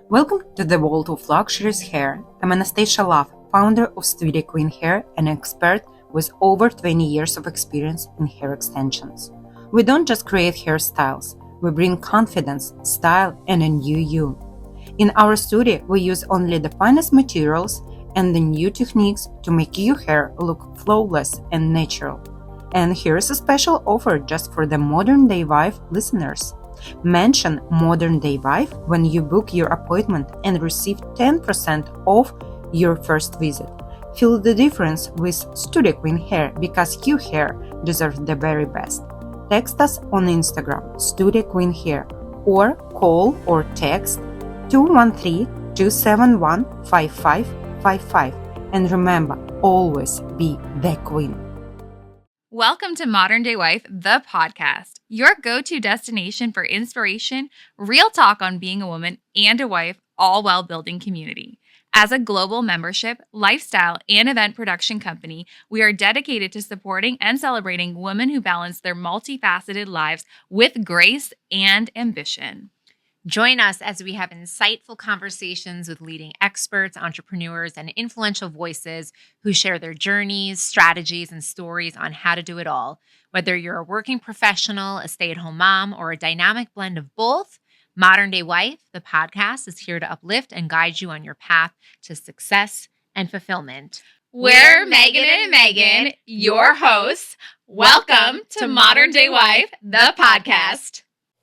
Welcome to the world of luxurious hair. I'm Anastasia Love, founder of Studio Queen Hair and an expert with over 20 years of experience in hair extensions. We don't just create hairstyles, we bring confidence, style, and a new you. In our studio, we use only the finest materials and the new techniques to make your hair look flawless and natural. And here's a special offer just for the Modern Day Wife listeners. Mention Modern Day Wife when you book your appointment and receive 10% off your first visit. Feel the difference with Studio Queen Hair because your hair deserves the very best. Text us on Instagram, Studio Queen Hair, or call or text 213-271-5555. And remember, always be the queen. Welcome to Modern Day Wife, the podcast, your go-to destination for inspiration, real talk on being a woman and a wife, all while building community. As a global membership, lifestyle, and event production company, we are dedicated to supporting and celebrating women who balance their multifaceted lives with grace and ambition. Join us as we have insightful conversations with leading experts, entrepreneurs, and influential voices who share their journeys, strategies, and stories on how to do it all. Whether you're a working professional, a stay-at-home mom, or a dynamic blend of both, Modern Day Wife, the podcast, is here to uplift and guide you on your path to success and fulfillment. We're Megan and Megan, your hosts. Welcome to Modern Day Wife, the podcast.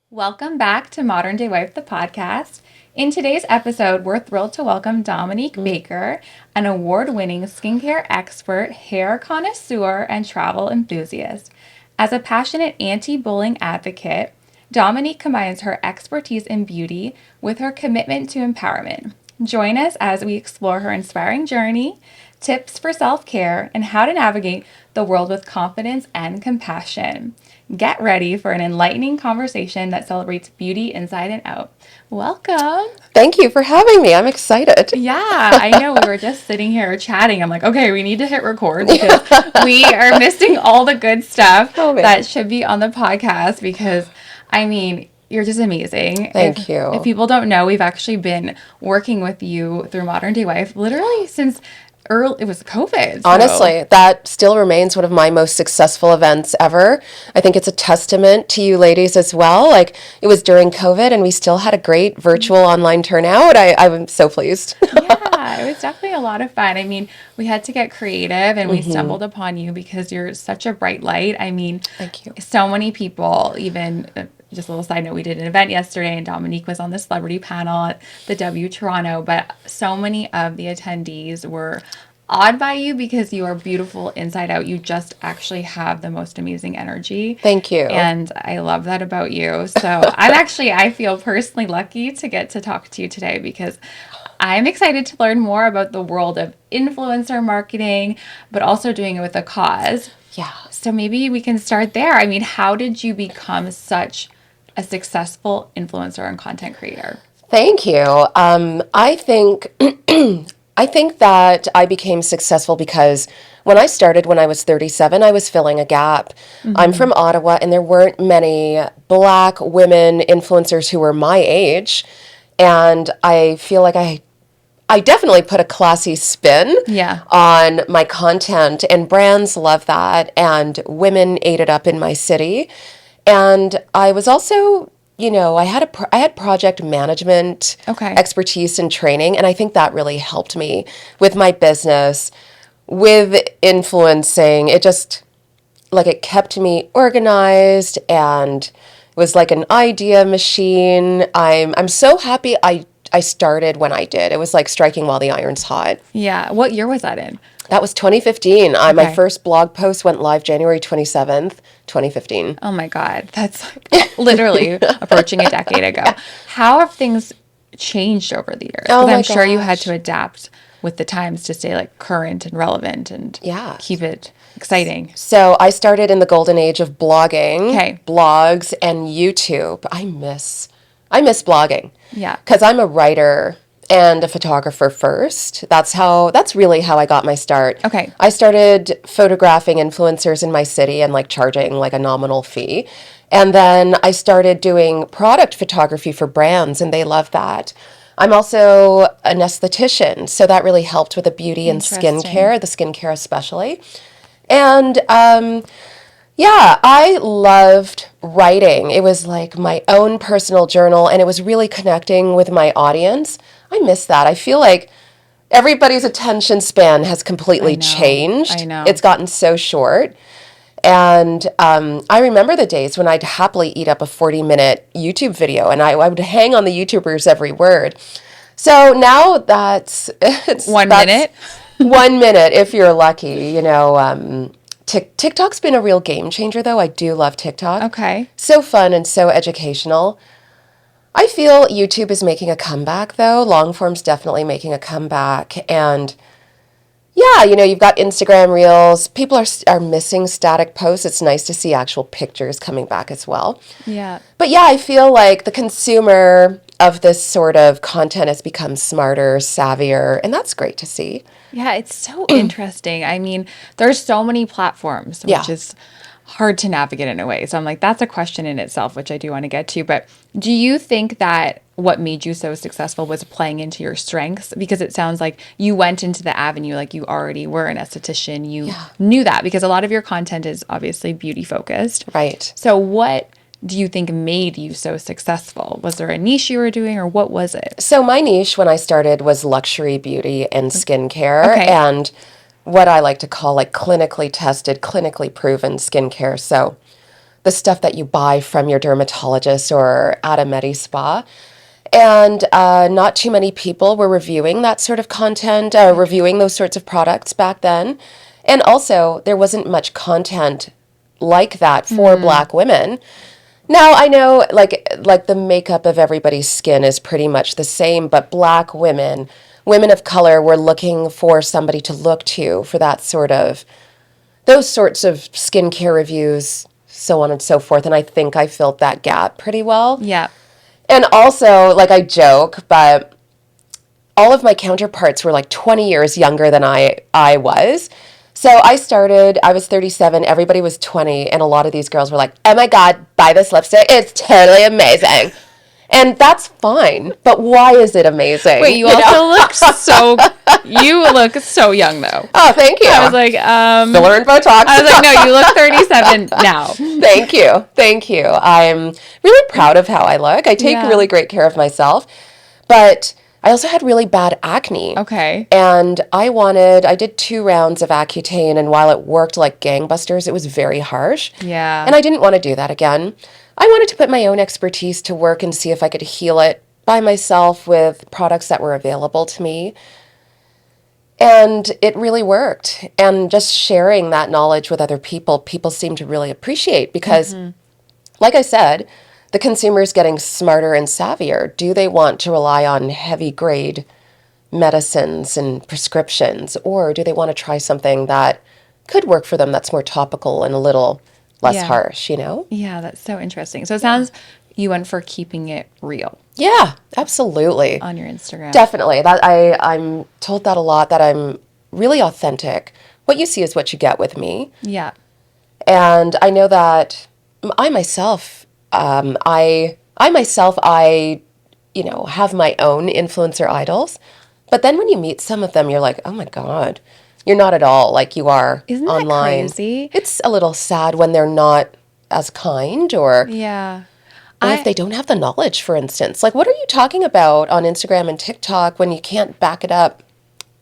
Welcome back to Modern Day Wife, the podcast. In today's episode, we're thrilled to welcome Dominique Baker, an award-winning skincare expert, hair connoisseur, and travel enthusiast. As a passionate anti-bullying advocate, Dominique combines her expertise in beauty with her commitment to empowerment. Join us as we explore her inspiring journey, tips for self-care, and how to navigate the world with confidence and compassion. Get ready for an enlightening conversation that celebrates beauty inside and out. Welcome. Thank you for having me. I'm excited. Yeah, I know. We were just sitting here chatting. I'm like, okay, we need to hit record because we are missing all the good stuff that should be on the podcast because, I mean, you're just amazing. Thank you. If people don't know, we've actually been working with you through Modern Day Wife literally since it was COVID. Honestly, that still remains one of my most successful events ever. I think it's a testament to you ladies as well. Like, it was during COVID and we still had a great virtual online turnout. I'm so pleased. Yeah, it was definitely a lot of fun. I mean, we had to get creative and we stumbled upon you because you're such a bright light. I mean, thank you. So many people, even just a little side note, we did an event yesterday and Dominique was on the celebrity panel at the W Toronto, but so many of the attendees were awed by you because you are beautiful inside out. You just actually have the most amazing energy. Thank you. And I love that about you. So I feel personally lucky to get to talk to you today because I'm excited to learn more about the world of influencer marketing, but also doing it with a cause. Yeah. So maybe we can start there. I mean, how did you become such a successful influencer and content creator? Thank you. I think that I became successful because when I started when I was 37, I was filling a gap. I'm from Ottawa, and there weren't many Black women influencers who were my age, and I feel like I definitely put a classy spin on my content, and brands love that, and women ate it up in my city. And I was also, I had project management expertise and training, and I think that really helped me with my business, with influencing. It just, it kept me organized and was like an idea machine. I'm so happy I started when I did. It was like striking while the iron's hot. Yeah. What year was that in? That was 2015. My first blog post went live January 27th, 2015. Oh my God. That's literally approaching a decade ago. How have things changed over the years? Because I'm sure you had to adapt with the times to stay current and relevant and keep it exciting. So I started in the golden age of blogging, blogs, and YouTube. I miss blogging. Yeah. Because I'm a writer and a photographer first. That's really how I got my start. Okay. I started photographing influencers in my city and charging a nominal fee. And then I started doing product photography for brands, and they love that. I'm also an esthetician, so that really helped with the beauty and skincare, the skincare especially. And yeah, I loved writing. It was like my own personal journal, and it was really connecting with my audience. I miss that. I feel like everybody's attention span has completely changed. I know. It's gotten so short. And I remember the days when I'd happily eat up a 40-minute YouTube video, and I would hang on the YouTubers' every word. So now it's 1 minute? 1 minute if you're lucky, you know. TikTok's been a real game changer, though. I do love TikTok. Okay. So fun and so educational. I feel YouTube is making a comeback, though. Long form's definitely making a comeback. And yeah, you know, you've got Instagram Reels. People are missing static posts. It's nice to see actual pictures coming back as well. Yeah. But yeah, I feel like the consumer of this sort of content has become smarter, savvier, and that's great to see. Yeah, it's so interesting. I mean, there's so many platforms, which is hard to navigate in a way. So I'm like, that's a question in itself, which I do want to get to. But do you think that what made you so successful was playing into your strengths? Because it sounds like you went into the avenue, like you already were an esthetician. You knew that, because a lot of your content is obviously beauty focused. Right. So what do you think made you so successful? Was there a niche you were doing, or what was it? So my niche when I started was luxury beauty and skincare. Okay. And what I like to call like clinically tested, clinically proven skincare. So the stuff that you buy from your dermatologist or at a med spa. And not too many people were reviewing that sort of content, reviewing those sorts of products back then. And also, there wasn't much content like that for Black women. Now, I know like the makeup of everybody's skin is pretty much the same, but Black women, women of color, were looking for somebody to look to for that those sorts of skincare reviews, so on and so forth. And I think I filled that gap pretty well. Yeah. And also, like, I joke, but all of my counterparts were like 20 years younger than I was. So I was 37, everybody was 20, and a lot of these girls were like, oh my God, buy this lipstick, it's totally amazing. And that's fine, but why is it amazing? Wait, you also look so young, though. Oh, thank you. I was like, filler and Botox. I was like, no, you look 37 now. Thank you. I'm really proud of how I look. I take really great care of myself, but I also had really bad acne. Okay. And I did 2 rounds of Accutane, and while it worked like gangbusters, it was very harsh. Yeah. And I didn't want to do that again. I wanted to put my own expertise to work and see if I could heal it by myself with products that were available to me. And it really worked. And just sharing that knowledge with other people seem to really appreciate because, like I said, the consumer is getting smarter and savvier. Do they want to rely on heavy grade medicines and prescriptions, or do they want to try something that could work for them that's more topical and a little less harsh, you know? Yeah, that's so interesting. So it sounds you went for keeping it real. Yeah, absolutely. On your Instagram. Definitely. I'm told that a lot, that I'm really authentic. What you see is what you get with me. Yeah. And I know that I myself, you know, have my own influencer idols. But then when you meet some of them, you're like, oh my God, you're not at all like you are Isn't online. that crazy? It's a little sad when they're not as kind or if they don't have the knowledge, for instance. Like, what are you talking about on Instagram and TikTok when you can't back it up,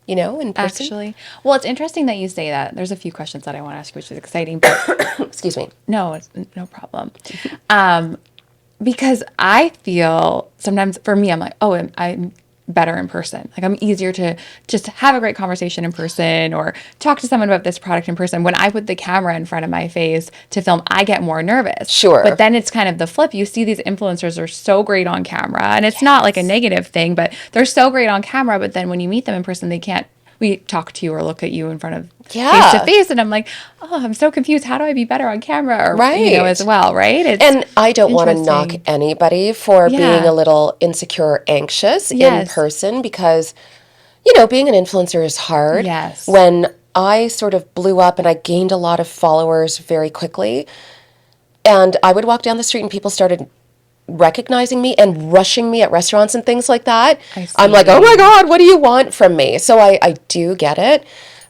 you know, in person? Actually, well, it's interesting that you say that. There's a few questions that I want to ask you, which is exciting. But Excuse me. no, it's no problem. Because I feel sometimes for me, I'm like, oh, I'm better in person. Like, I'm easier to just have a great conversation in person or talk to someone about this product in person. When I put the camera in front of my face to film, I get more nervous. Sure. But then it's kind of the flip. You see these influencers are so great on camera, and it's not like a negative thing, but they're so great on camera. But then when you meet them in person, we talk to you or look at you in front of face to face, and I'm like, oh, I'm so confused. How do I be better on camera? Or, you know, as well, right? And I don't want to knock anybody for being a little insecure or anxious in person because, you know, being an influencer is hard. Yes. When I sort of blew up and I gained a lot of followers very quickly, and I would walk down the street and people started recognizing me and rushing me at restaurants and things like that, I see. I'm like, oh my God, what do you want from me? So I do get it.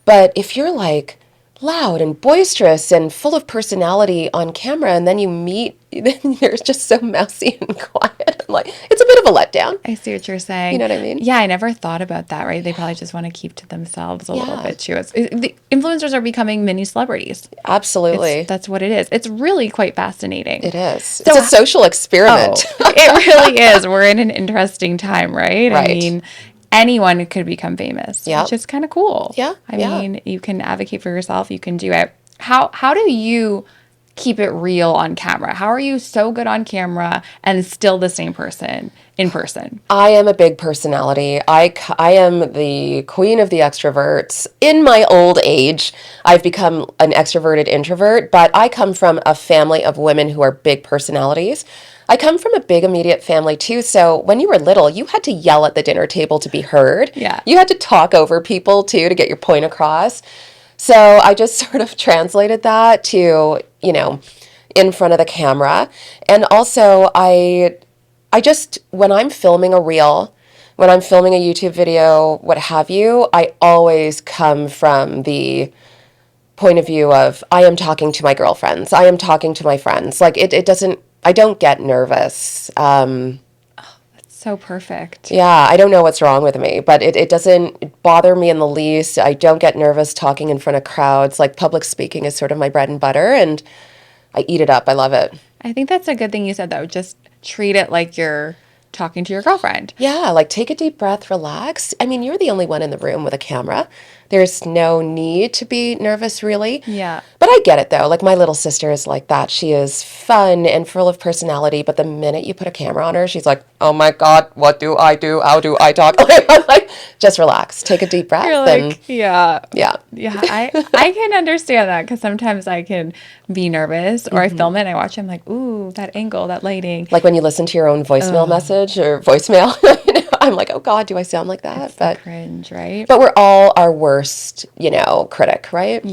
But if you're like loud and boisterous and full of personality on camera, and then you meet, then you're just so mousy and quiet. I'm like, it's a bit of a letdown. I see what you're saying. You know what I mean? Yeah, I never thought about that, right? They probably just want to keep to themselves a little Yeah. bit too. The influencers are becoming mini celebrities. Absolutely. That's what it is. It's really quite fascinating. It is. It's a social experiment. Oh, it really is. We're in an interesting time, right? I Right. mean, anyone could become famous, Yeah. which is kind of cool. Yeah, I yeah. mean, you can advocate for yourself. You can do it. How do you keep it real on camera? How are you so good on camera and still the same person in person? I am a big personality. I am the queen of the extroverts. In my old age, I've become an extroverted introvert, but I come from a family of women who are big personalities. I come from a big immediate family too, so when you were little, you had to yell at the dinner table to be heard. Yeah. You had to talk over people too to get your point across. So I just sort of translated that to, in front of the camera. And also I just, when I'm filming a reel, when I'm filming a YouTube video, what have you, I always come from the point of view of, I am talking to my girlfriends. I am talking to my friends. Like I don't get nervous. So perfect. Yeah, I don't know what's wrong with me, but it doesn't bother me in the least. I don't get nervous talking in front of crowds. Like public speaking is sort of my bread and butter, and I eat it up. I love it. I think that's a good thing you said, though. Just treat it like you're talking to your girlfriend. Yeah, like take a deep breath, relax. I mean, you're the only one in the room with a camera. There's no need to be nervous, really. Yeah. But I get it, though. Like, my little sister is like that. She is fun and full of personality, but the minute you put a camera on her, she's like, oh my God, what do I do? How do I talk? I'm like, just relax. Take a deep breath. You're like, yeah. Yeah. Yeah, I can understand that because sometimes I can be nervous or I film it and I watch it, I'm like, ooh, that angle, that lighting. Like when you listen to your own voicemail message or voicemail, I'm like, oh God, do I sound like that? But cringe, right? But we're all our worst, critic, right?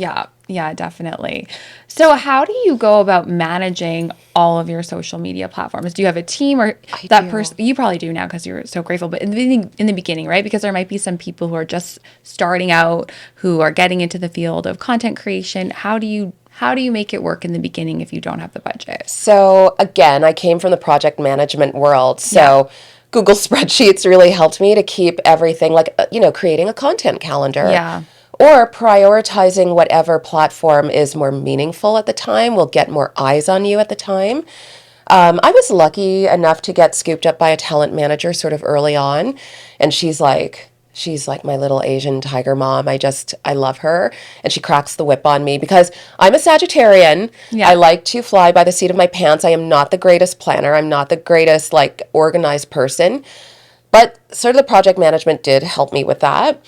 Yeah, definitely. So how do you go about managing all of your social media platforms? Do you have a team or that person? You probably do now because you're so grateful. But in the beginning, right? Because there might be some people who are just starting out, who are getting into the field of content creation. How do you make it work in the beginning if you don't have the budget? So again, I came from the project management world. So Google spreadsheets really helped me to keep everything like, creating a content calendar. Yeah. Or prioritizing whatever platform is more meaningful at the time, will get more eyes on you at the time. I was lucky enough to get scooped up by a talent manager sort of early on. And she's like my little Asian tiger mom. I love her. And she cracks the whip on me because I'm a Sagittarian. Yeah. I like to fly by the seat of my pants. I am not the greatest planner. I'm not the greatest organized person. But sort of the project management did help me with that.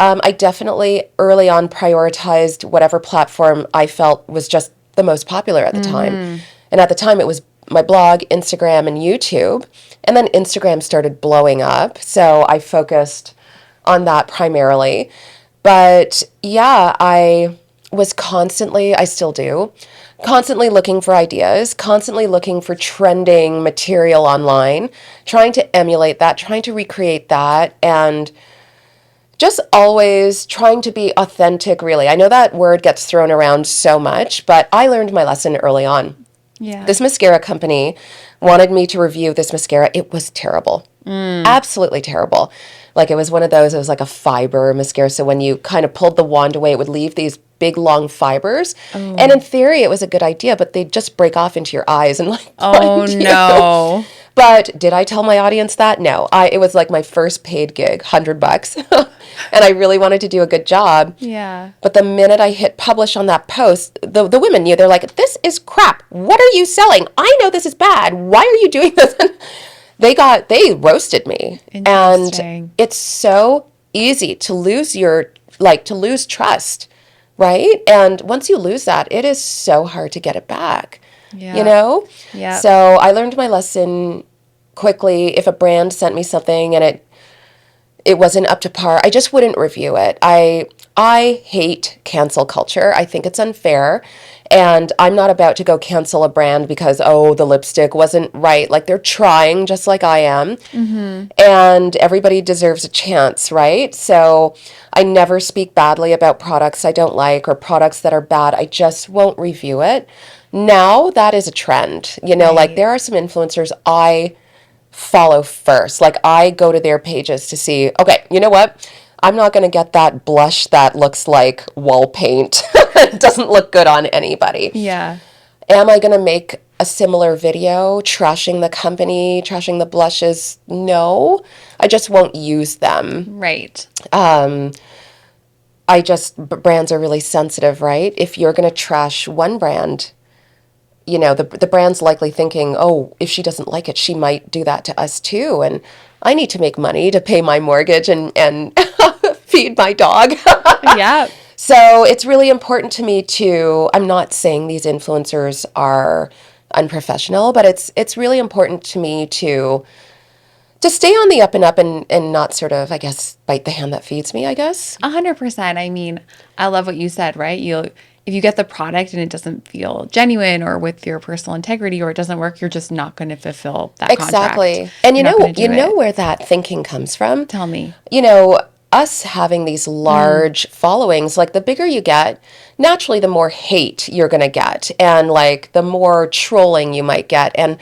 I definitely early on prioritized whatever platform I felt was just the most popular at the time. And at the time it was my blog, Instagram, and YouTube. And then Instagram started blowing up. So I focused on that primarily. But yeah, I was I still do, constantly looking for ideas, constantly looking for trending material online, trying to emulate that, trying to recreate that, and just always trying to be authentic, really. I know that word gets thrown around so much, but I learned my lesson early on. Yeah. This mascara company wanted me to review this mascara. It was terrible. Absolutely terrible. Like it was one of those, it was like a fiber mascara. So when you kind of pulled the wand away, it would leave these big, long fibers. Oh. And in theory, it was a good idea, but they'd just break off into your eyes and oh no. But did I tell my audience that? No. It was like my first paid gig, $100. And I really wanted to do a good job. Yeah. But the minute I hit publish on that post, the women knew. They're like, this is crap. What are you selling? I know this is bad. Why are you doing this? They roasted me. And it's so easy to lose to lose trust, right? And once you lose that, it is so hard to get it back. Yeah. Yeah. So I learned my lesson quickly. If a brand sent me something and it wasn't up to par, I just wouldn't review it. I hate cancel culture. I think it's unfair. And I'm not about to go cancel a brand because, oh, the lipstick wasn't right. Like, they're trying just like I am. And everybody deserves a chance, right? So I never speak badly about products I don't like or products that are bad. I just won't review it. Now that is a trend. Like, there are some influencers I follow first. Like, I go to their pages to see, okay, you know what? I'm not going to get that blush that looks like wall paint. It doesn't look good on anybody. Yeah. Am I going to make a similar video trashing the company, trashing the blushes? No, I just won't use them. Right. Brands are really sensitive, right? If you're going to trash one brand, the brand's likely thinking, oh, if she doesn't like it, she might do that to us too. And I need to make money to pay my mortgage and feed my dog. Yeah. So it's really important to me I'm not saying these influencers are unprofessional, but it's really important to me to stay on the up and up and not sort of, I guess, bite the hand that feeds me, I guess. 100%. I mean, I love what you said, right? If you get the product and it doesn't feel genuine or with your personal integrity or it doesn't work, you're just not going to fulfill that Exactly. contract. And you know where that thinking comes from? Tell me. Us having these large followings, like, the bigger you get, naturally the more hate you're going to get and, like, the more trolling you might get. And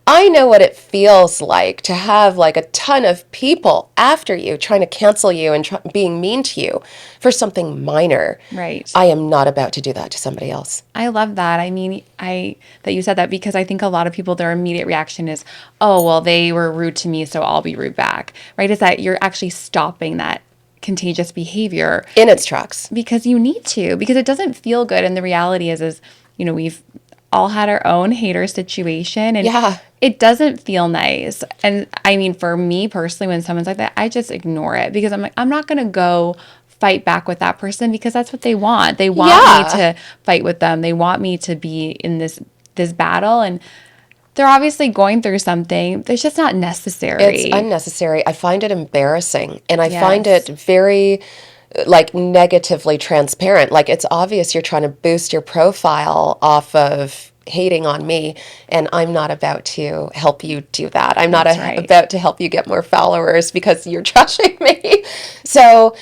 I know what it feels like to have, like, a ton of people after you trying to cancel you and being mean to you for something minor. Right. I am not about to do that to somebody else. I love that. I mean, that you said that because I think a lot of people, their immediate reaction is, oh, well, they were rude to me, so I'll be rude back. Right? Is that you're actually stopping that contagious behavior In its tracks. because you need to, because it doesn't feel good. And the reality is, we've all had our own hater situation and it doesn't feel nice. And I mean, for me personally, when someone's like that, I just ignore it because I'm like, I'm not going to go fight back with that person because that's what they want. They want me to fight with them. They want me to be in this battle, and they're obviously going through something. It's just not necessary. It's unnecessary. I find it embarrassing, and I find it very, like, negatively transparent. Like, it's obvious you're trying to boost your profile off of hating on me, and I'm not about to help you do that. I'm not about to help you get more followers because you're trashing me. So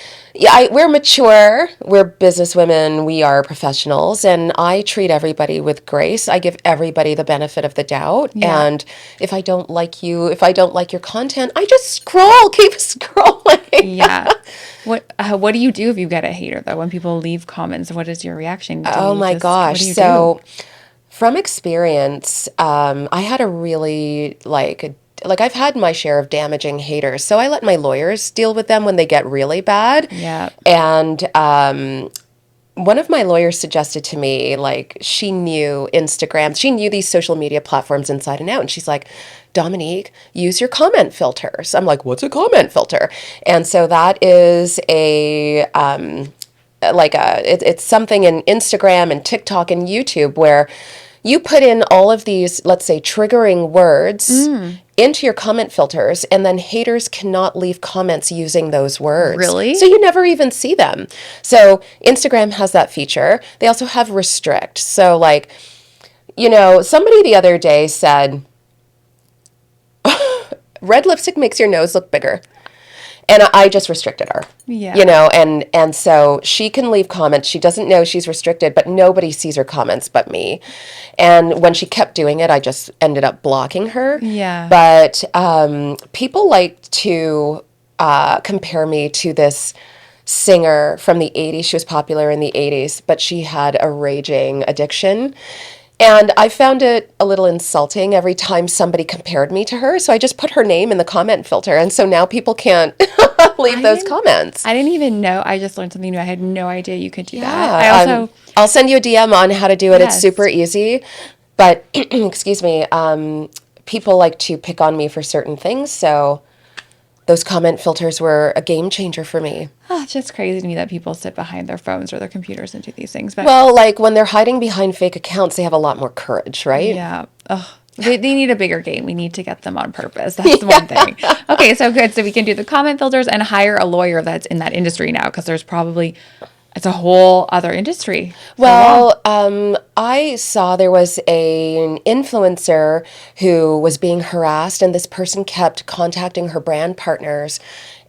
we're mature, we're businesswomen, we are professionals, and I treat everybody with grace. I give everybody the benefit of the doubt. And if I don't like you, if I don't like your content, I just keep scrolling. What do you do if you get a hater, though? When people leave comments, what is your reaction? Oh my gosh. What do you do? From experience, I had a really, I've had my share of damaging haters. So I let my lawyers deal with them when they get really bad. Yeah. And one of my lawyers suggested to me, like, she knew Instagram, she knew these social media platforms inside and out. And she's like, Dominique, use your comment filters. I'm like, what's a comment filter? And so that is it's something in Instagram and TikTok and YouTube where you put in all of these, let's say, triggering words into your comment filters, and then haters cannot leave comments using those words. Really? So you never even see them. So Instagram has that feature. They also have restrict. So, like, somebody the other day said, red lipstick makes your nose look bigger. And I just restricted her, and so she can leave comments. She doesn't know she's restricted, but nobody sees her comments but me. And when she kept doing it, I just ended up blocking her. Yeah. But people like to compare me to this singer from the 80s. She was popular in the 80s, but she had a raging addiction. And I found it a little insulting every time somebody compared me to her. So I just put her name in the comment filter. And so now people can't leave those comments. I didn't even know. I just learned something new. I had no idea you could do that. I'll send you a DM on how to do it. Yes. It's super easy. But, excuse me, people like to pick on me for certain things. So those comment filters were a game changer for me. Oh, it's just crazy to me that people sit behind their phones or their computers and do these things. But well, like, when they're hiding behind fake accounts, they have a lot more courage, right? Yeah. Oh, they need a bigger game. We need to get them on purpose. That's the one thing. Okay, so good. So we can do the comment filters and hire a lawyer that's in that industry now, because there's probably it's a whole other industry. Well, I saw there was an influencer who was being harassed, and this person kept contacting her brand partners,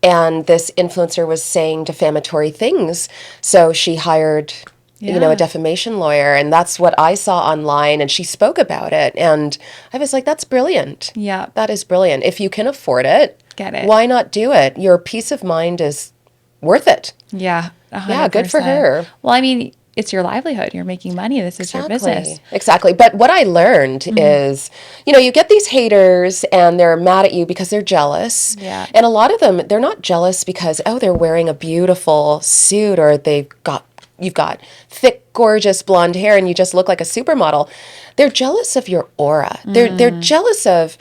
and this influencer was saying defamatory things. So she hired, a defamation lawyer, and that's what I saw online, and she spoke about it, and I was like, that's brilliant. Yeah. That is brilliant. If you can afford it, Get it. why not do it? Your peace of mind is worth it. Yeah. 100%. Yeah, good for her. Well, I mean, it's your livelihood. You're making money. This is your business. Exactly. But what I learned is, you get these haters and they're mad at you because they're jealous. Yeah. And a lot of them, they're not jealous because, they're wearing a beautiful suit or you've got thick, gorgeous blonde hair and you just look like a supermodel. They're jealous of your aura. They're jealous of,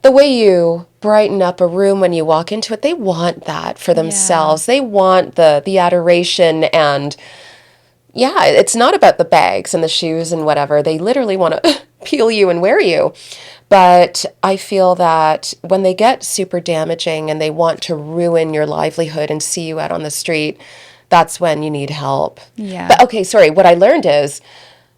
the way you brighten up a room when you walk into it. They want that for themselves. They want the adoration, and it's not about the bags and the shoes and whatever. They literally want to peel you and wear you. But I feel that when they get super damaging and they want to ruin your livelihood and see you out on the street, that's when you need help. Yeah. But okay, sorry. What I learned is,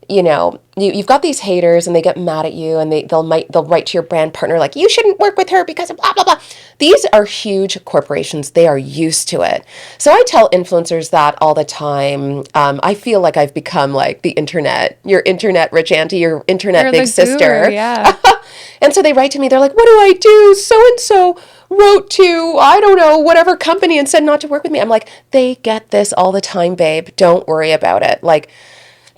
you've got these haters and they get mad at you and they'll write to your brand partner like, you shouldn't work with her because of blah, blah, blah. These are huge corporations. They are used to it. So I tell influencers that all the time. I feel like I've become like the internet, your internet rich auntie, your internet big sister. Guru, yeah. And so they write to me. They're like, what do I do? So-and-so wrote to, I don't know, whatever company and said not to work with me. I'm like, they get this all the time, babe. Don't worry about it. Like,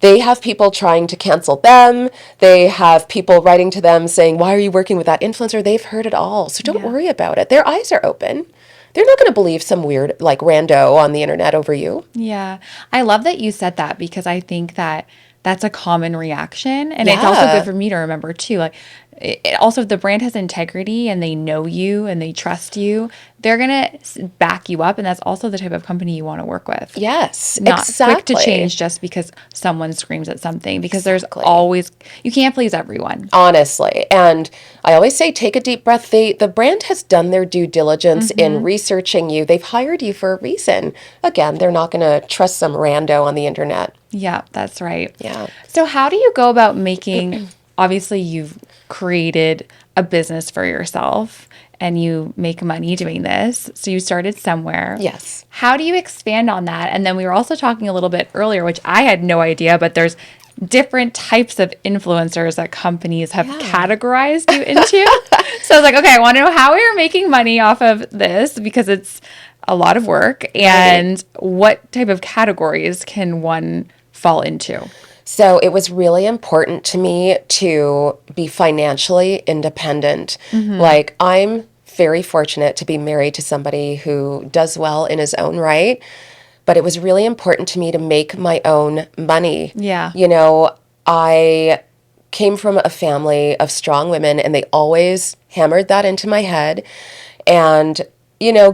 they have people trying to cancel them. They have people writing to them saying, why are you working with that influencer? They've heard it all. So don't worry about it. Their eyes are open. They're not going to believe some weird, like, rando on the internet over you. Yeah. I love that you said that because I think that that's a common reaction. And it's also good for me to remember, too. Like, also, if the brand has integrity and they know you and they trust you, they're going to back you up. And that's also the type of company you want to work with. Yes, Not exactly. quick to change just because someone screams at something, because there's always, you can't please everyone. Honestly. And I always say, take a deep breath. The brand has done their due diligence in researching you. They've hired you for a reason. Again, they're not going to trust some rando on the internet. Yeah, that's right. Yeah. So how do you go about making, obviously you've created a business for yourself and you make money doing this. So you started somewhere. Yes. How do you expand on that? And then we were also talking a little bit earlier, which I had no idea, but there's different types of influencers that companies have categorized you into. So I was like, okay, I want to know how you're making money off of this because it's a lot of work, and what type of categories can one fall into? So it was really important to me to be financially independent. Like, I'm very fortunate to be married to somebody who does well in his own right, but it was really important to me to make my own money. Yeah. I came from a family of strong women, and they always hammered that into my head. And,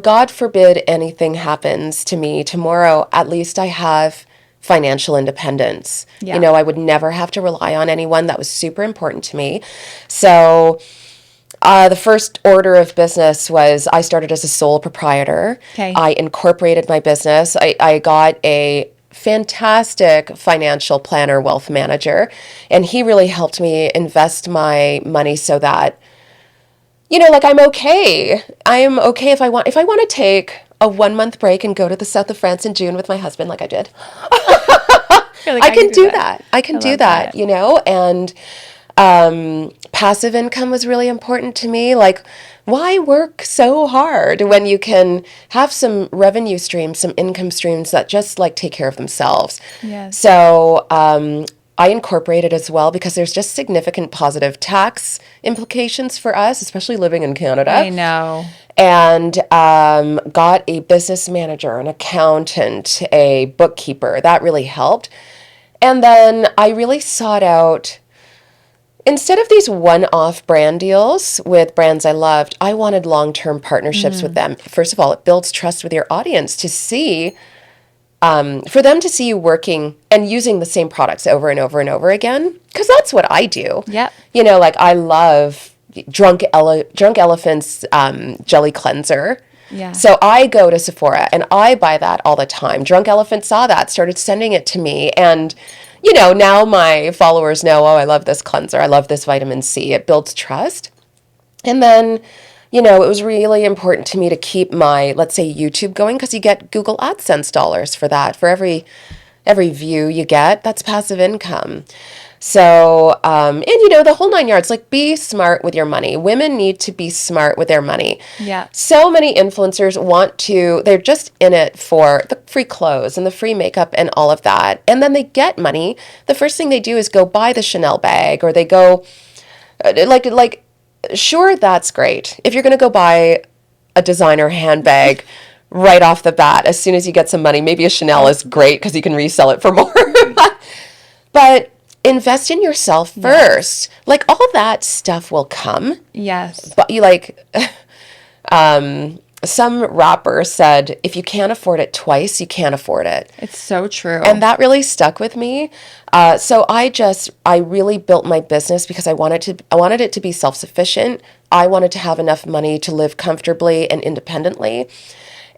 God forbid anything happens to me tomorrow, at least I have financial independence. Yeah. I would never have to rely on anyone. That was super important to me. So the first order of business was I started as a sole proprietor. Okay. I incorporated my business. I got a fantastic financial planner, wealth manager, and he really helped me invest my money so that, I'm okay. I'm okay if I want to take a 1-month break and go to the south of France in June with my husband, like I did. I can do that. I can do that, and passive income was really important to me. Like, why work so hard when you can have some revenue streams, some income streams that just take care of themselves? Yes. So I incorporated as well because there's just significant positive tax implications for us, especially living in Canada. I know. And got a business manager, an accountant, a bookkeeper. That really helped. And then I really sought out, instead of these one-off brand deals with brands I loved, I wanted long-term partnerships with them. First of all, it builds trust with your audience to see, for them to see you working and using the same products over and over and over again, because that's what I do. Yep. I love Drunk Elephant's jelly cleanser. Yeah. So I go to Sephora and I buy that all the time. Drunk Elephant saw that, started sending it to me. And, now my followers know, oh, I love this cleanser. I love this vitamin C. It builds trust. And then, it was really important to me to keep my, let's say, YouTube going, because you get Google AdSense dollars for that. For every view you get, that's passive income. So, and the whole 9 yards, like, be smart with your money. Women need to be smart with their money. Yeah. So many influencers they're just in it for the free clothes and the free makeup and all of that. And then they get money. The first thing they do is go buy the Chanel bag, or they go, sure, that's great. If you're going to go buy a designer handbag right off the bat, as soon as you get some money, maybe a Chanel is great because you can resell it for more. But invest in yourself first. Like, all that stuff will come. Yes. But some rapper said, if you can't afford it twice, you can't afford it. It's so true. And that really stuck with me. So I really built my business because I wanted it to be self-sufficient. I wanted to have enough money to live comfortably and independently.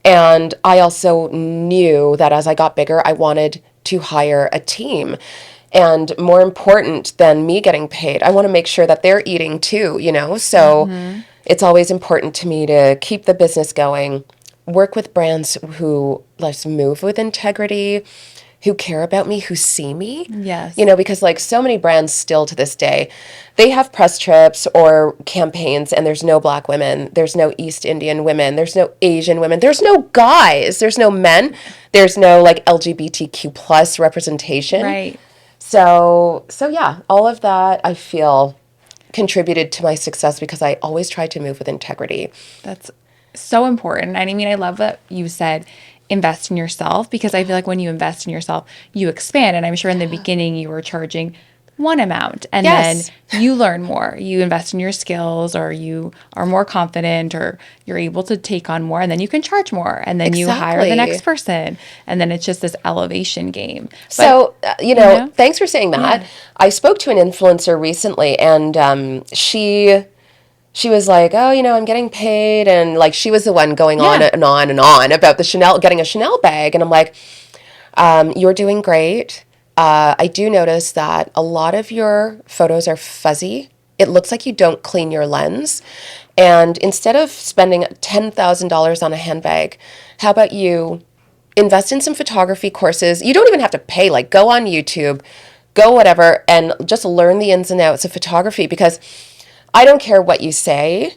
And I also knew that as I got bigger, I wanted to hire a team. And more important than me getting paid, I want to make sure that they're eating too, So it's always important to me to keep the business going, work with brands who let's move with integrity, who care about me, who see me. Yes. Because so many brands still to this day, they have press trips or campaigns and there's no Black women, there's no East Indian women, there's no Asian women, there's no guys, there's no men, there's no LGBTQ plus representation. Right. So yeah, all of that I feel contributed to my success because I always tried to move with integrity. That's so important. And I mean, I love that you said invest in yourself, because I feel like when you invest in yourself, you expand. And I'm sure in the beginning you were charging one amount, and Yes. then you learn more. You invest in your skills, or you are more confident, or you're able to take on more, and then you can charge more, and then you hire the Exactly. next person, and then it's just this elevation game. So, know? thanks for saying that. Yeah. I spoke to an influencer recently, and she was like, oh, I'm getting paid. And she was the one going on and on and on about getting a Chanel bag. And I'm like, you're doing great. I do notice that a lot of your photos are fuzzy. It looks like you don't clean your lens. And instead of spending $10,000 on a handbag, how about you invest in some photography courses? You don't even have to pay. Go on YouTube, go whatever, and just learn the ins and outs of photography, because I don't care what you say.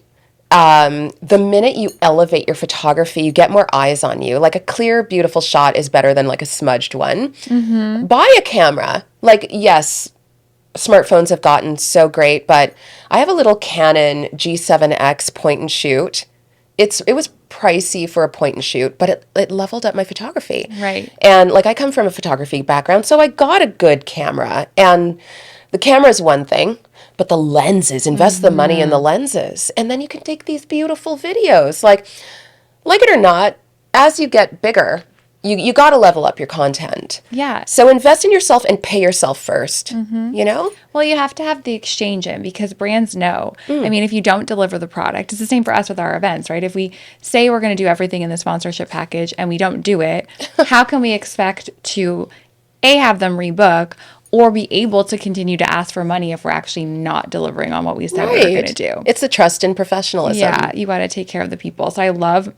The minute you elevate your photography, you get more eyes on you. A clear, beautiful shot is better than a smudged one. Mm-hmm. Buy a camera. Yes, smartphones have gotten so great, but I have a little Canon G7X point and shoot. It was pricey for a point and shoot, but it leveled up my photography. Right. And I come from a photography background, so I got a good camera. And the camera is one thing, but the lenses, invest the money in the lenses. And then you can take these beautiful videos. Like it or not, as you get bigger, you got to level up your content. Yeah. So invest in yourself and pay yourself first, Well, you have to have the exchange in, because brands know. I mean, if you don't deliver the product, it's the same for us with our events, right? If we say we're going to do everything in the sponsorship package and we don't do it, how can we expect to, A, have them rebook, or be able to continue to ask for money if we're actually not delivering on what we said we were going to do? It's the trust and professionalism. Yeah, you got to take care of the people. So I love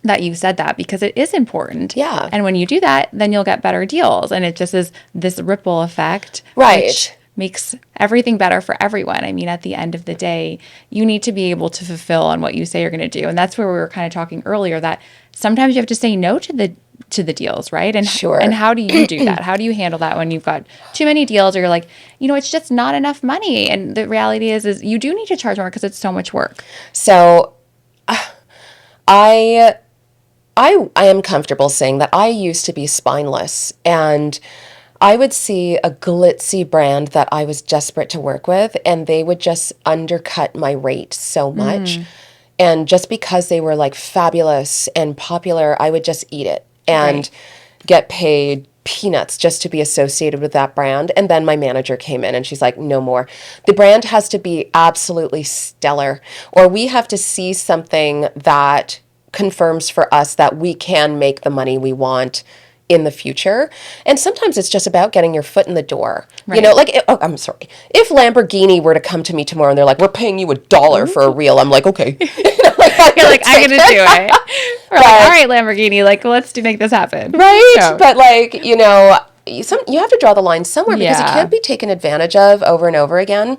that you said that, because it is important. Yeah. And when you do that, then you'll get better deals. And it just is this ripple effect. Right. Which makes everything better for everyone. I mean, at the end of the day, you need to be able to fulfill on what you say you're going to do. And that's where we were kind of talking earlier, that sometimes you have to say no to the deals, right? And Sure. And how do you do that? How do you handle that when you've got too many deals, or you're like, it's just not enough money? And the reality is you do need to charge more, because it's so much work. So I am comfortable saying that I used to be spineless, and I would see a glitzy brand that I was desperate to work with, and they would just undercut my rate so much. And just because they were fabulous and popular, I would just eat it and get paid peanuts just to be associated with that brand. And then my manager came in and she's like, no more. The brand has to be absolutely stellar, or we have to see something that confirms for us that we can make the money we want in the future. And sometimes it's just about getting your foot in the door. Right. You know, like, I'm sorry. If Lamborghini were to come to me tomorrow and they're like, we're paying you $1 for a reel, I'm like, okay. You're like, I'm going to do it. We're like, all right, Lamborghini, like, let's make this happen. Right. So. But like, you know, you have to draw the line somewhere because you can't be taken advantage of over and over again.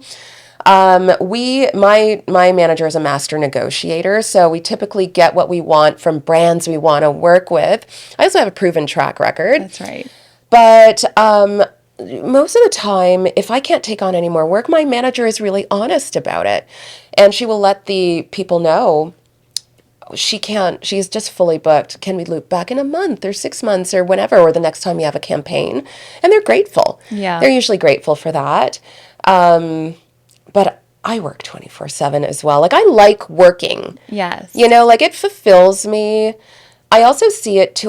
My manager is a master negotiator, so we typically get what we want from brands we want to work with. I also have a proven track record. That's right. But most of the time, if I can't take on any more work, my manager is really honest about it. And she will let the people know she's just fully booked. Can we loop back in a month or 6 months or whenever, or the next time you have a campaign? And they're grateful. Yeah. They're usually grateful for that. But I work 24/7 as well. Like, I like working. Yes. You know, like, it fulfills me. I also see it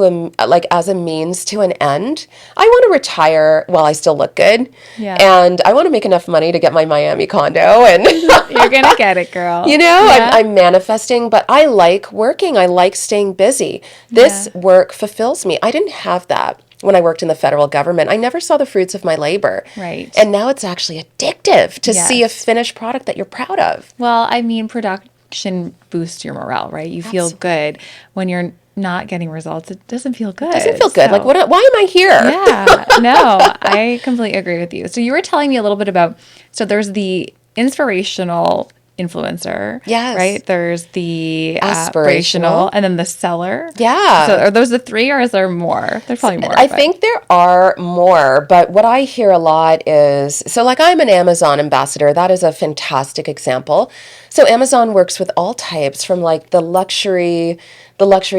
as a means to an end. I want to retire while I still look good. Yeah. And I want to make enough money to get my Miami condo. And you're going to get it, girl. you know, Yeah. I'm manifesting, but I like working. I like staying busy. This work fulfills me. I didn't have that when I worked in the federal government. I never saw the fruits of my labor. Right. And now it's actually addictive to Yes. see a finished product that you're proud of. Well, I mean, production boosts your morale, right? You feel good when you're not getting results. It doesn't feel good. It doesn't feel good. So- Like, why am I here? Yeah, no, I completely agree with you. So you were telling me a little bit about, so there's the inspirational influencer. Yes. Right? There's the Aspirational. aspirational and then the seller. Yeah. So are those the three or is there more? There's probably more. I but- think there are more, but what I hear a lot is, so like, I'm an Amazon ambassador. That is a fantastic example. So Amazon works with all types, from like the luxury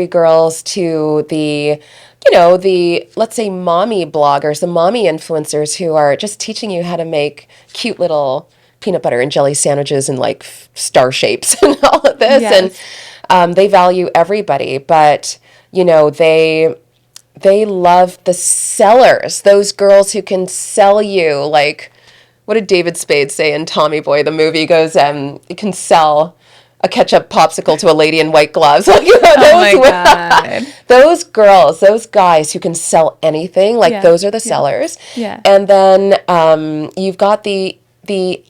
girls to the, you know, the, let's say, mommy bloggers, the mommy influencers who are just teaching you how to make cute little peanut butter and jelly sandwiches and like star shapes and all of this. Yes. And they value everybody, but, you know, they love the sellers, those girls who can sell you, like, what did David Spade say in Tommy Boy, the movie? He goes, you can sell a ketchup popsicle to a lady in white gloves. Like, you know, Oh my God. those girls, those guys who can sell anything, like, Yeah. those are the sellers. Yeah. And then you've got the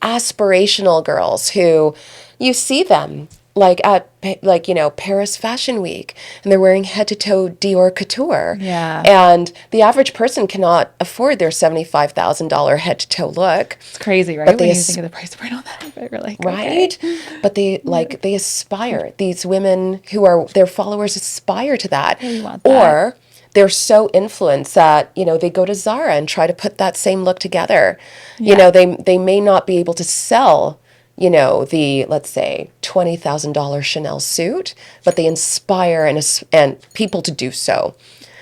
aspirational girls who you see them like at, like, you know, Paris Fashion Week, and they're wearing head to toe Dior couture. Yeah. And the average person cannot afford their $75,000 head to toe look. It's crazy, right? But When they you think of the price point on that, but we're like, Right? okay. But they aspire. These women who are their followers aspire to that. Really want that. Or they're so influenced that, you know, they go to Zara and try to put that same look together. You know, they may not be able to sell, you know, the, let's say, $20,000 Chanel suit, but they inspire and people to do so.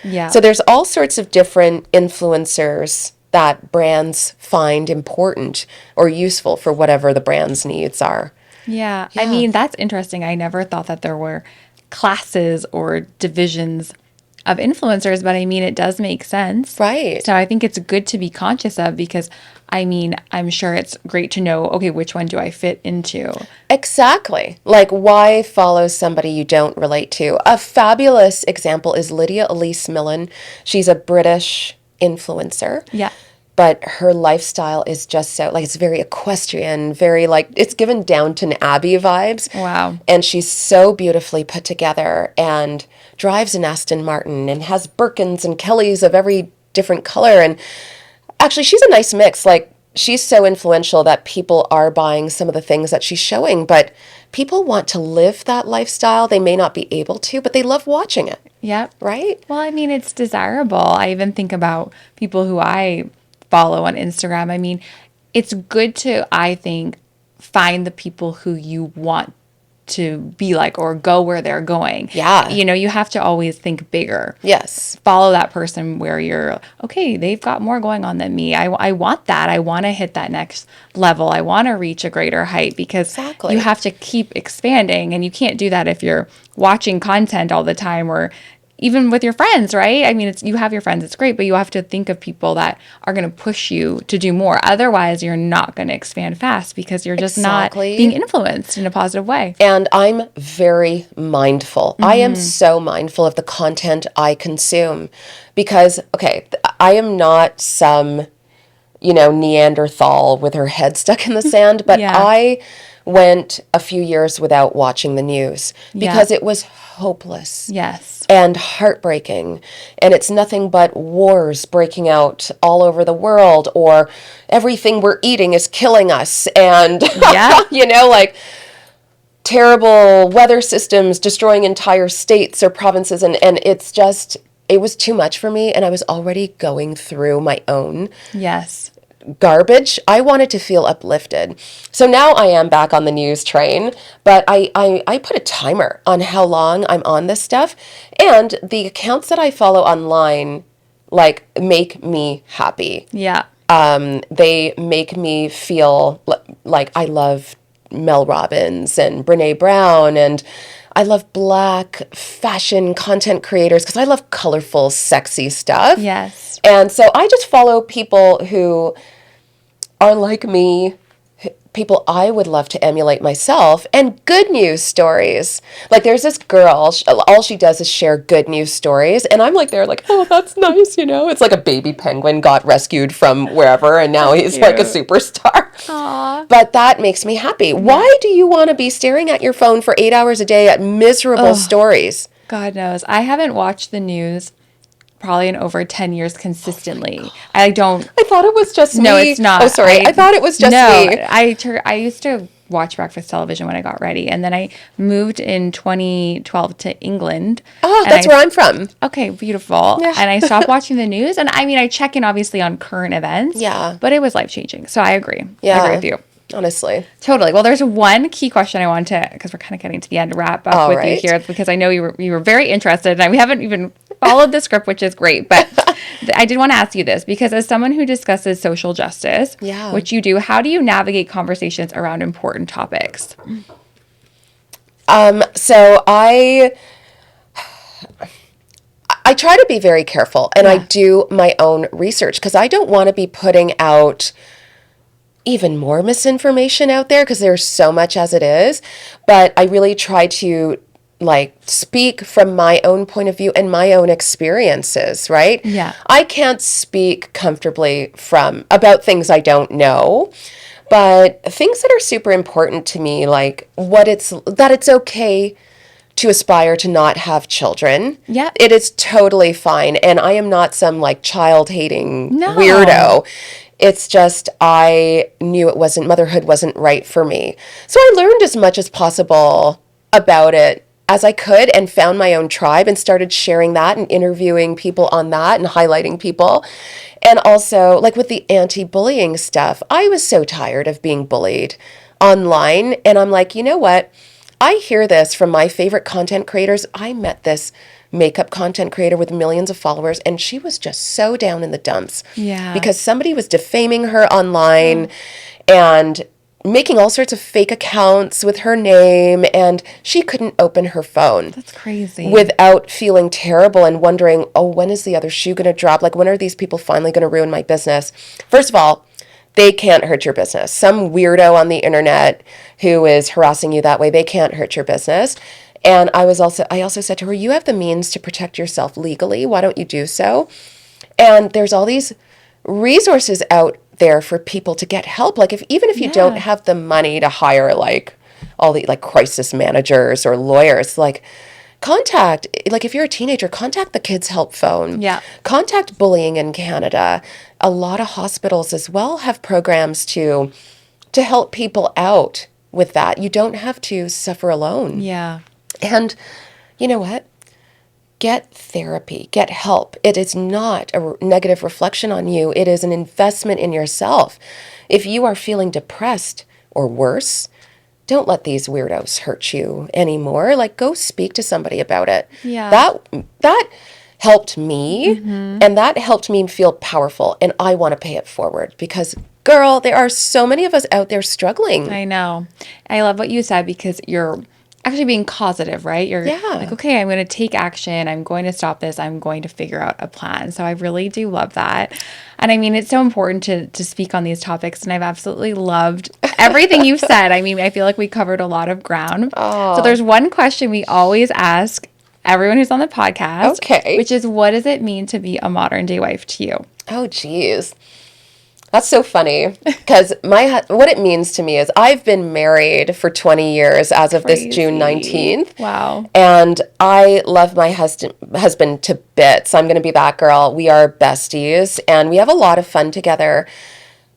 Yeah. So there's all sorts of different influencers that brands find important or useful for whatever the brand's needs are. Yeah. I mean, that's interesting. I never thought that there were classes or divisions of influencers, but I mean, it does make sense. Right. So I think it's good to be conscious of, because I mean, I'm sure it's great to know, okay, which one do I fit into? Exactly. Like, why follow somebody you don't relate to? A fabulous example is Lydia Elise Millen. She's a British influencer. Yeah. But her lifestyle is just so, like, it's very equestrian, very, like, it's given Downton Abbey vibes. Wow. And she's so beautifully put together and drives an Aston Martin and has Birkins and Kellys of every different color. And actually, she's a nice mix. Like, she's so influential that people are buying some of the things that she's showing. But people want to live that lifestyle. They may not be able to, but they love watching it. Yep. Right? Well, I mean, it's desirable. I even think about people who I follow on Instagram. I mean, it's good to, I think, find the people who you want to be like or go where they're going. Yeah. You know, you have to always think bigger. Yes. Follow that person where you're, okay, they've got more going on than me. I want that. I want to hit that next level. I want to reach a greater height, because Exactly. you have to keep expanding, and you can't do that if you're watching content all the time or even with your friends, right? I mean, you have your friends, it's great, but you have to think of people that are going to push you to do more. Otherwise, you're not going to expand fast because you're just not being influenced in a positive way. And I'm very mindful. I am so mindful of the content I consume because, okay, I am not some, Neanderthal with her head stuck in the sand, but I went a few years without watching the news because it was hopeless. Yes. And heartbreaking. And it's nothing but wars breaking out all over the world, or everything we're eating is killing us. And, like terrible weather systems destroying entire states or provinces. And it's just, it was too much for me. And I was already going through my own garbage. I wanted to feel uplifted. So now I am back on the news train, but I put a timer on how long I'm on this stuff. And the accounts that I follow online, like, make me happy. Yeah. They make me feel like I love Mel Robbins and Brene Brown, and I love Black fashion content creators because I love colorful, sexy stuff. Yes. And so I just follow people who are like me, people I would love to emulate myself, and good news stories. Like, there's this girl, all she does is share good news stories, and I'm like, oh, that's nice, It's like a baby penguin got rescued from wherever, and now he's like a superstar. Aww. But that makes me happy. Why do you want to be staring at your phone for 8 hours a day at miserable stories? God knows. I haven't watched the news probably in over 10 years consistently. I thought it was just me. No, it's not. Oh, sorry. I thought it was just me. I used to watch breakfast television when I got ready, and then I moved in 2012 to England. Oh, that's where I'm from. Okay, beautiful. Yeah. And I stopped watching the news, and I mean, I check in obviously on current events. Yeah. But it was life-changing. So I agree. Yeah. I agree with you. Honestly. Totally. Well, there's one key question I want to, because we're kind of getting to the end, wrap up with you here, because I know you were very interested, and we haven't even followed the script, which is great. But I did want to ask you this, because as someone who discusses social justice, which you do, how do you navigate conversations around important topics? So I try to be very careful, and I do my own research, because I don't want to be putting out even more misinformation out there, because there's so much as it is. But I really try to speak from my own point of view and my own experiences, right? Yeah. I can't speak comfortably about things I don't know, but things that are super important to me, like that it's okay to aspire to not have children. Yeah. It is totally fine. And I am not some child-hating weirdo. It's just I knew motherhood wasn't right for me. So I learned as much as possible about it as I could, and found my own tribe and started sharing that and interviewing people on that and highlighting people. And also, with the anti-bullying stuff, I was so tired of being bullied online. And I'm like, you know what? I hear this from my favorite content creators. I met this makeup content creator with millions of followers, and she was just so down in the dumps. Yeah. Because somebody was defaming her online and making all sorts of fake accounts with her name, and she couldn't open her phone. That's crazy. Without feeling terrible and wondering, when is the other shoe going to drop? When are these people finally going to ruin my business? First of all, they can't hurt your business. Some weirdo on the internet who is harassing you that way, they can't hurt your business. And I also said to her, you have the means to protect yourself legally. Why don't you do so? And there's all these resources out there for people to get help. Even if you don't have the money to hire all the crisis managers or lawyers, contact, if you're a teenager, contact the Kids Help phone. Yeah. Contact Bullying in Canada. A lot of hospitals as well have programs to help people out with that. You don't have to suffer alone. Yeah. And you know what? Get therapy, get help. It is not a negative reflection on you. It is an investment in yourself. If you are feeling depressed or worse, don't let these weirdos hurt you anymore. Go speak to somebody about it. Yeah. That helped me, and that helped me feel powerful, and I want to pay it forward because, girl, there are so many of us out there struggling. I know. I love what you said, because you're actually being causative, right? You're Yeah. like, okay, I'm going to take action. I'm going to stop this. I'm going to figure out a plan. So I really do love that. And I mean, it's so important to speak on these topics. And I've absolutely loved everything you've said. I mean, I feel like we covered a lot of ground. So there's one question we always ask everyone who's on the podcast, Okay. which is, what does it mean to be a modern day wife to you? Oh, geez. That's so funny because what it means to me is I've been married for 20 years as of this June 19th. Wow. And I love my husband to bits. I'm going to be that girl. We are besties and we have a lot of fun together.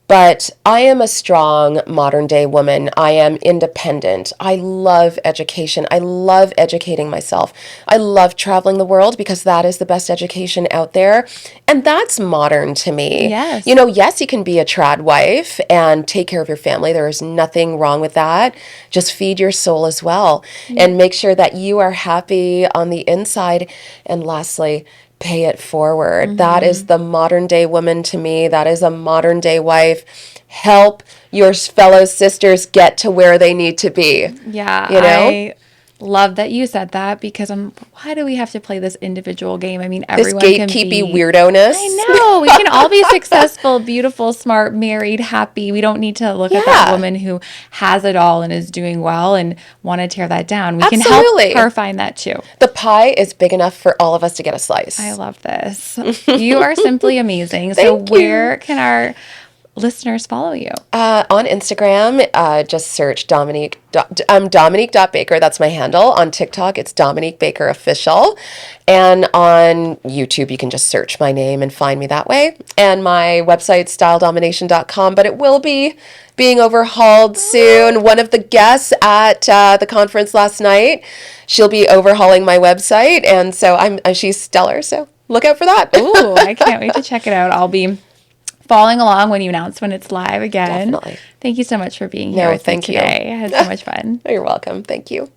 But I am a strong modern day woman. I am independent. I love education. I love educating myself. I love traveling the world because that is the best education out there. And that's modern to me. Yes. You know, yes, you can be a trad wife and take care of your family. There is nothing wrong with that. Just feed your soul as well and make sure that you are happy on the inside. And lastly, pay it forward. That is the modern day woman to me. That is a modern day wife. Help your fellow sisters get to where they need to be. Yeah, You know? I love that you said that because why do we have to play this individual game? I mean, This everyone gatekeepy can be weirdo-ness. I know. We can all be successful, beautiful, smart, married, happy. We don't need to look at that woman who has it all and is doing well and want to tear that down. We can Absolutely. help her find that too. The pie is big enough for all of us to get a slice. I love this. You are simply amazing. Thank you. Where can our listeners follow you? On Instagram, just search Dominique.Baker. That's my handle. On TikTok, it's Dominique Baker Official. And on YouTube, you can just search my name and find me that way. And my website, styledomination.com, but it will be being overhauled soon. One of the guests at the conference last night, she'll be overhauling my website. And so she's stellar. So look out for that. Ooh, I can't wait to check it out. I'll be following along when you announce when it's live again. Definitely. Thank you so much for being here with me today. I had so much fun. You're welcome. Thank you.